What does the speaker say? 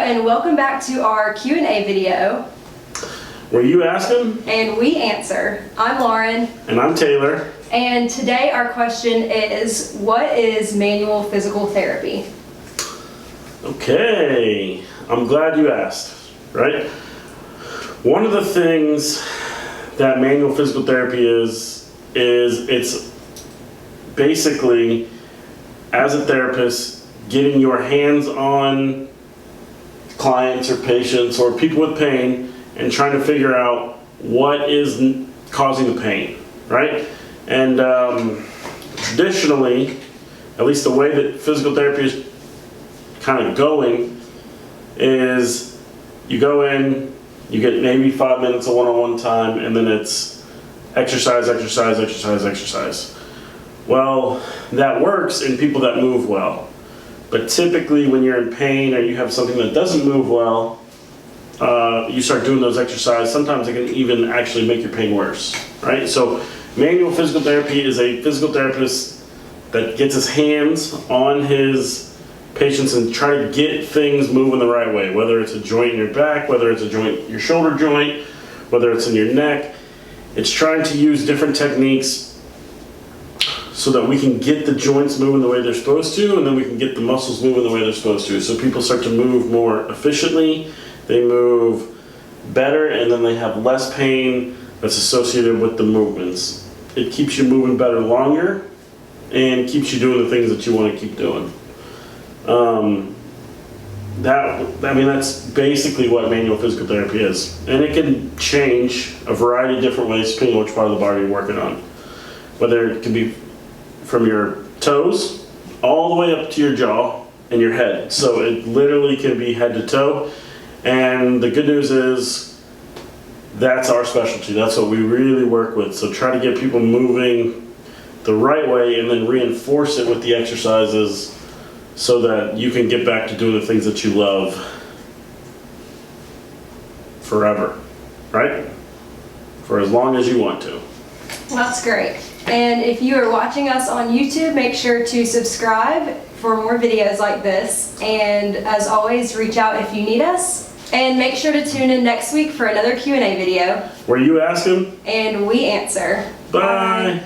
and welcome back to our Q&A video. Where you ask them? And we answer. I'm Lauren. And I'm Taylor. And today our question is, what is manual physical therapy? Okay, I'm glad you asked, right? One of the things that manual physical therapy is it's basically, as a therapist, getting your hands on clients or patients or people with pain and trying to figure out what is causing the pain, right? And traditionally, at least the way that physical therapy is kind of going, is you go in, you get maybe 5 minutes of one-on-one time, and then it's exercise, exercise, exercise, exercise. Well, that works in people that move well. But typically when you're in pain or you have something that doesn't move well, you start doing those exercises. Sometimes it can even actually make your pain worse, right? So manual physical therapy is a physical therapist that gets his hands on his patients and try to get things moving the right way, whether it's a joint in your back, whether it's a joint, your shoulder joint, whether it's in your neck. It's trying to use different techniques so that we can get the joints moving the way they're supposed to, and then we can get the muscles moving the way they're supposed to. So people start to move more efficiently, they move better, and then they have less pain that's associated with the movements. It keeps you moving better longer and keeps you doing the things that you want to keep doing. That's basically what manual physical therapy is. And it can change a variety of different ways depending on which part of the body you're working on. Whether it can be from your toes all the way up to your jaw and your head. So it literally can be head to toe. And the good news is that's our specialty. That's what we really work with. So try to get people moving the right way and then reinforce it with the exercises so that you can get back to doing the things that you love forever, right? For as long as you want to. That's great. And if you are watching us on YouTube, make sure to subscribe for more videos like this. And as always, reach out if you need us. And make sure to tune in next week for another Q&A video. Where you ask them? And we answer. Bye.